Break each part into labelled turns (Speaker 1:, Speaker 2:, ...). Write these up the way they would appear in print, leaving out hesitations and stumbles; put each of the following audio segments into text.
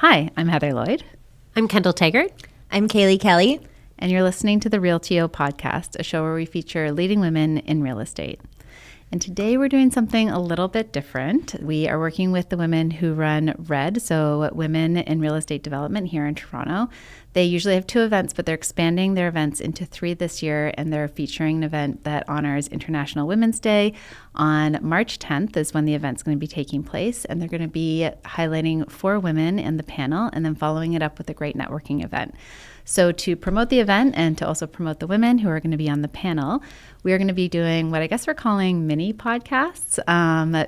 Speaker 1: Hi, I'm Heather Lloyd.
Speaker 2: I'm Kendall Taggart.
Speaker 3: I'm Kaylee Kelly.
Speaker 1: And you're listening to the Realtio podcast, a show where we feature leading women in real estate. And today we're doing something a little bit different. We are working with the women who run Wred, so Women in Real Estate Development here in Toronto. They usually have 2 events, but they're expanding their events into 3 this year, and they're featuring an event that honors International Women's Day. On March 10th is when the event's going to be taking place, and they're going to be highlighting 4 women in the panel and then following it up with a great networking event. So to promote the event and to also promote the women who are going to be on the panel, we are going to be doing what I guess we're calling mini podcasts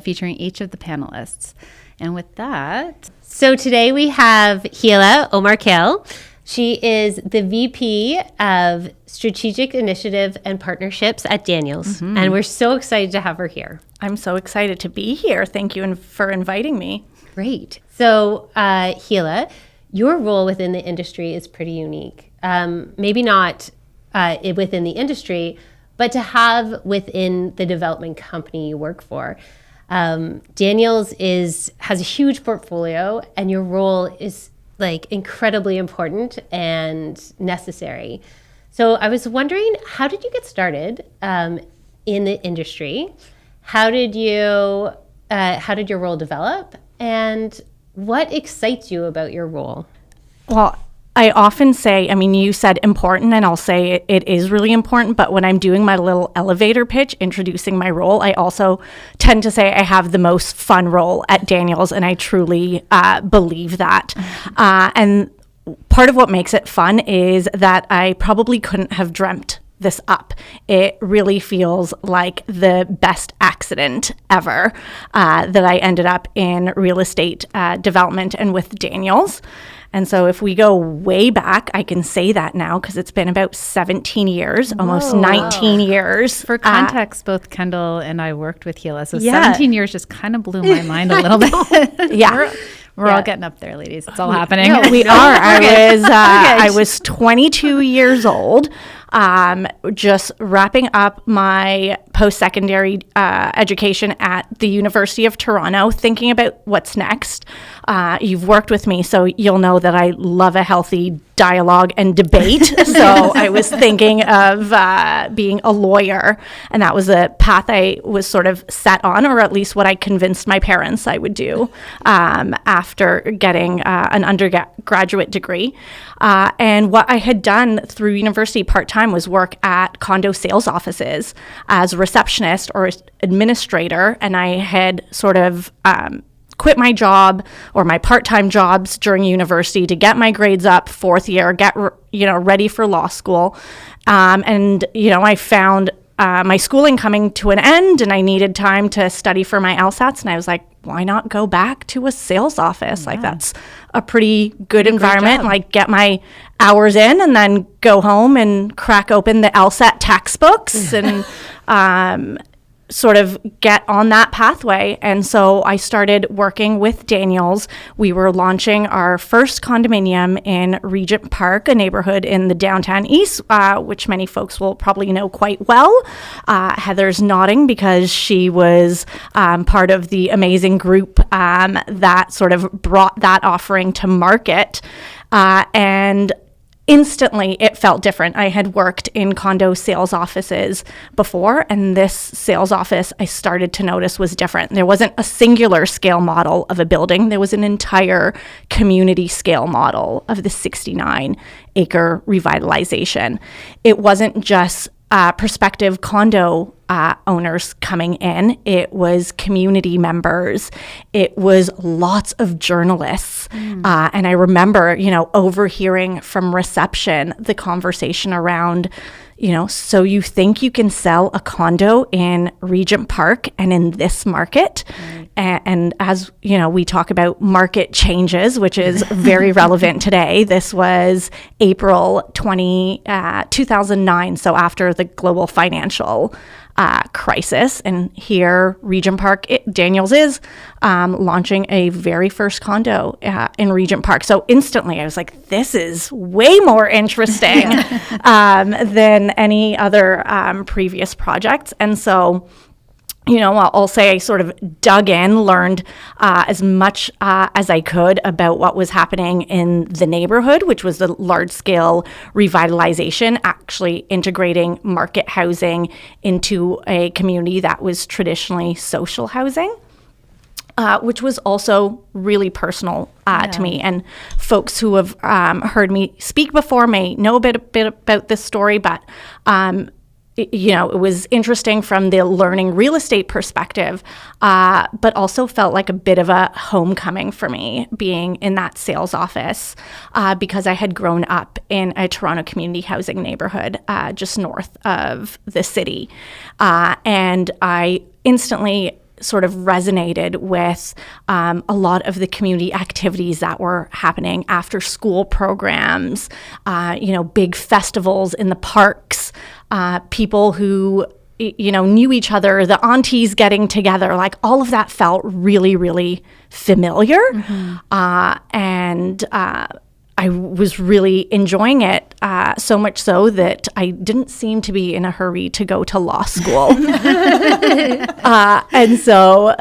Speaker 1: featuring each of the panelists. And with that...
Speaker 2: So today we have Heela Omarkhail. She is the VP of Strategic Initiative and Partnerships at Daniels. Mm-hmm. And we're so excited to have her here.
Speaker 4: I'm so excited to be here. Thank you for inviting me.
Speaker 2: Great. So Heela, your role within the industry is pretty unique. Maybe not within the industry, but to have within the development company you work for. Daniels has a huge portfolio, and your role is incredibly important and necessary. So I was wondering, how did you get started in the industry? How did your role develop? And what excites you about your role?
Speaker 4: Well, I often say, you said important, and I'll say it is really important, but when I'm doing my little elevator pitch introducing my role, I also tend to say I have the most fun role at Daniels, and I truly believe that. And part of what makes it fun is that I probably couldn't have dreamt this up. It really feels like the best accident ever that I ended up in real estate development and with Daniels. And so if we go way back, I can say that now because it's been about 17 years, almost 19 years.
Speaker 1: For context, both Kendall and I worked with Heela, so 17 years just kind of blew my mind a little bit.
Speaker 4: Yeah.
Speaker 1: We're all getting up there, ladies. It's all happening.
Speaker 4: No, we are. I was 22 years old, just wrapping up my post-secondary education at the University of Toronto, thinking about what's next. You've worked with me, so you'll know that I love a healthy dialogue and debate. So I was thinking of being a lawyer, and that was a path I was sort of set on, or at least what I convinced my parents I would do after getting an undergraduate degree. And what I had done through university part-time was work at condo sales offices as a receptionist or administrator, and I had sort of quit my job or my part-time jobs during university to get my grades up 4th year, get ready for law school. And I found my schooling coming to an end, and I needed time to study for my LSATs, and I was like, why not go back to a sales office? Yeah. That's a pretty good environment. Get my hours in and then go home and crack open the LSAT textbooks and sort of get on that pathway. And so I started working with Daniels. We were launching our first condominium in Regent Park, a neighborhood in the downtown east, which many folks will probably know quite well. Heather's nodding because she was part of the amazing group that sort of brought that offering to market. And instantly, it felt different. I had worked in condo sales offices before, and this sales office I started to notice was different. There wasn't a singular scale model of a building. There was an entire community scale model of the 69-acre revitalization. It wasn't just prospective condo owners coming in. It was community members. It was lots of journalists. And I remember, overhearing from reception the conversation around, so you think you can sell a condo in Regent Park and in this market? Right. And as, we talk about market changes, which is very relevant today. This was April 2009, so after the global financial crisis. And here, Regent Park, Daniels is launching a very first condo in Regent Park. So instantly, I was like, this is way more interesting than any other previous projects. And so I'll say I sort of dug in, learned as much as I could about what was happening in the neighborhood, which was the large-scale revitalization, actually integrating market housing into a community that was traditionally social housing. Which was also really personal to me. And folks who have heard me speak before may know a bit about this story, but it was interesting from the learning real estate perspective, but also felt like a bit of a homecoming for me being in that sales office because I had grown up in a Toronto community housing neighborhood just north of the city. And I instantly sort of resonated with a lot of the community activities that were happening, after school programs, big festivals in the parks, people who knew each other, the aunties getting together, like all of that felt really, really familiar. And I was really enjoying it, so much so that I didn't seem to be in a hurry to go to law school. And so,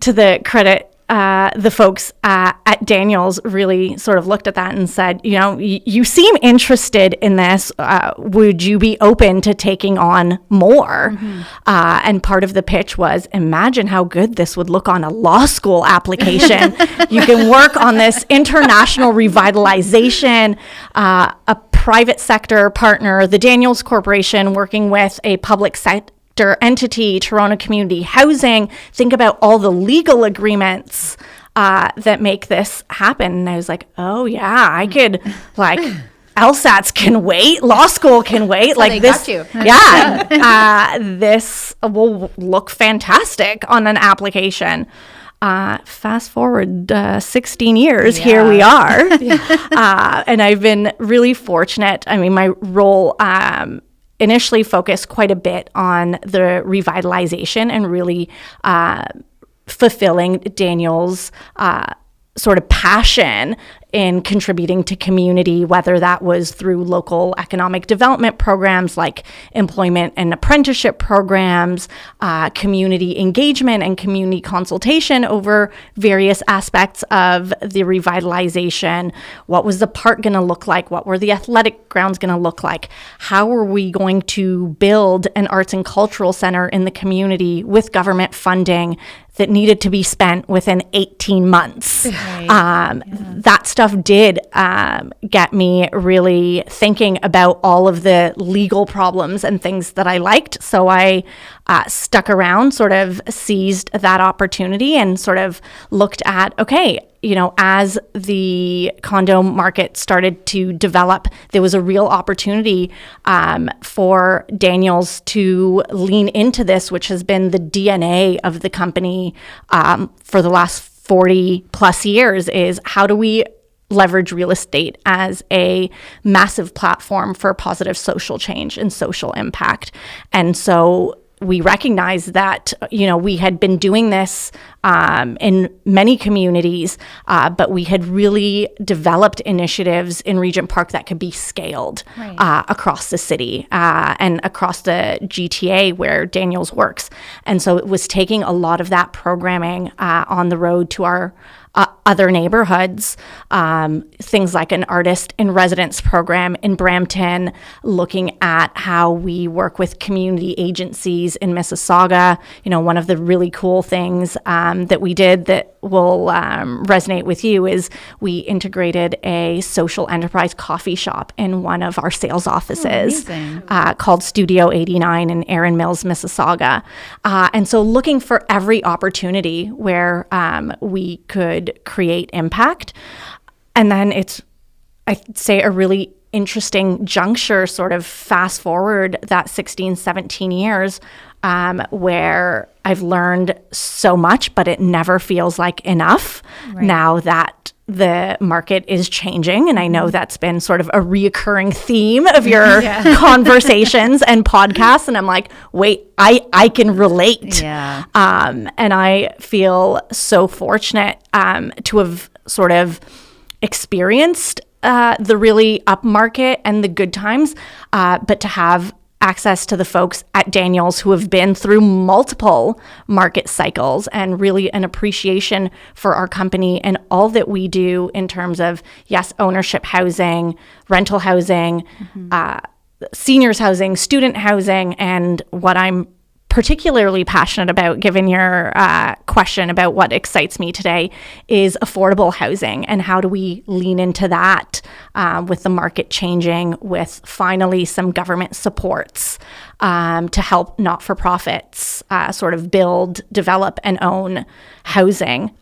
Speaker 4: to the credit, the folks at Daniels really sort of looked at that and said, you seem interested in this. Would you be open to taking on more? And part of the pitch was, imagine how good this would look on a law school application. You can work on this international revitalization, a private sector partner, the Daniels Corporation, working with a public sector entity, Toronto Community Housing. Think about all the legal agreements that make this happen. And I was like, oh yeah, I could, like, LSATs can wait, law school can wait.
Speaker 1: So like this, got you.
Speaker 4: Yeah, this will look fantastic on an application. Fast forward 16 years, here we are. And I've been really fortunate. I mean, my role initially focused quite a bit on the revitalization and really fulfilling Daniel's sort of passion in contributing to community, whether that was through local economic development programs like employment and apprenticeship programs, community engagement and community consultation over various aspects of the revitalization. What was the park going to look like? What were the athletic grounds going to look like? How were we going to build an arts and cultural center in the community with government funding that needed to be spent within 18 months? That stuff did get me really thinking about all of the legal problems and things that I liked. So I stuck around, sort of seized that opportunity and sort of looked at, okay, as the condo market started to develop, there was a real opportunity for Daniels to lean into this, which has been the DNA of the company for the last 40 plus years, is how do we leverage real estate as a massive platform for positive social change and social impact. And so we recognized that, we had been doing this in many communities, but we had really developed initiatives in Regent Park that could be scaled across the city and across the GTA where Daniels works. And so it was taking a lot of that programming on the road to our other neighborhoods, things like an artist in residence program in Brampton, looking at how we work with community agencies in Mississauga. One of the really cool things that we did that will resonate with you is we integrated a social enterprise coffee shop in one of our sales offices called Studio 89 in Erin Mills, Mississauga. And so looking for every opportunity where we could create impact. And then it's, I'd say, a really interesting juncture, sort of fast forward that 16, 17 years, where I've learned so much, but it never feels like enough now that the market is changing. And I know that's been sort of a reoccurring theme of your conversations and podcasts. And I'm like, wait, I can relate. And I feel so fortunate to have sort of experienced the really up market and the good times, but to have access to the folks at Daniels who have been through multiple market cycles, and really an appreciation for our company and all that we do in terms of, yes, ownership housing, rental housing, seniors housing, student housing, and what I'm particularly passionate about, given your question about what excites me today, is affordable housing, and how do we lean into that with the market changing, with finally some government supports to help not-for-profits sort of build, develop, and own housing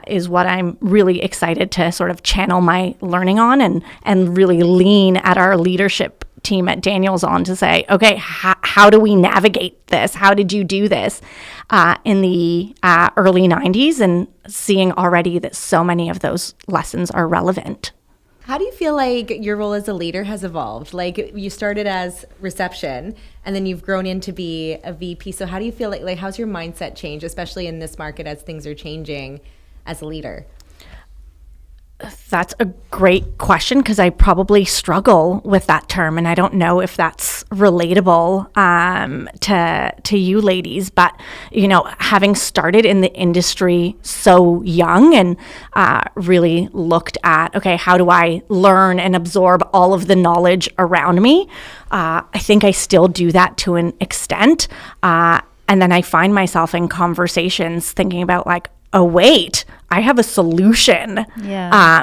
Speaker 4: is what I'm really excited to sort of channel my learning on, and really lean at our leadership team at Daniels on to say, okay, how do we navigate this? How did you do this in the early 90s? And seeing already that so many of those lessons are relevant.
Speaker 3: How do you feel like your role as a leader has evolved? Like, you started as reception and then you've grown into be a VP. So how do you feel like how's your mindset changed, especially in this market as things are changing as a leader?
Speaker 4: That's a great question, because I probably struggle with that term, and I don't know if that's relatable to you ladies. But, you know, having started in the industry so young and really looked at, okay, how do I learn and absorb all of the knowledge around me? I think I still do that to an extent. And then I find myself in conversations thinking about, like, oh, wait, I have a solution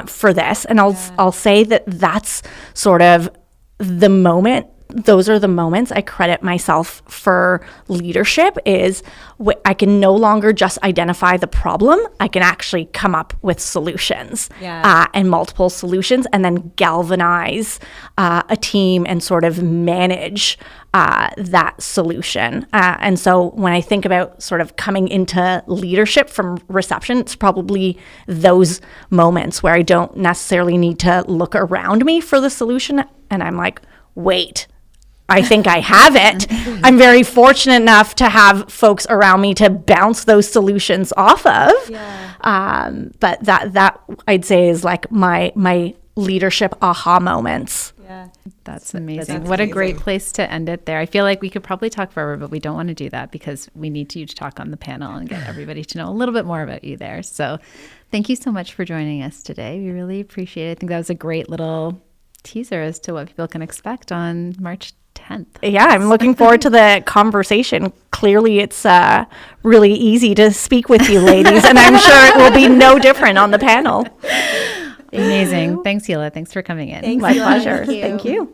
Speaker 4: for this. And I'll say that that's sort of the moment. Those are the moments I credit myself for leadership, is I can no longer just identify the problem. I can actually come up with solutions and multiple solutions, and then galvanize a team and sort of manage that solution. And so when I think about sort of coming into leadership from reception, it's probably those moments where I don't necessarily need to look around me for the solution. And I'm like, wait, I think I have it. I'm very fortunate enough to have folks around me to bounce those solutions off of. But that I'd say is like my leadership aha moments.
Speaker 1: Yeah, that's amazing. What a great place to end it there. I feel like we could probably talk forever, but we don't want to do that because we need you to talk on the panel and get everybody to know a little bit more about you there. So thank you so much for joining us today. We really appreciate it. I think that was a great little teaser as to what people can expect on March 10th.
Speaker 4: Yeah, I'm looking forward to the conversation. Clearly, it's really easy to speak with you ladies, and I'm sure it will be no different on the panel.
Speaker 1: Amazing. Thanks, Heela. Thanks for coming in.
Speaker 3: Thanks,
Speaker 4: My
Speaker 3: Heela.
Speaker 4: pleasure. Thank you.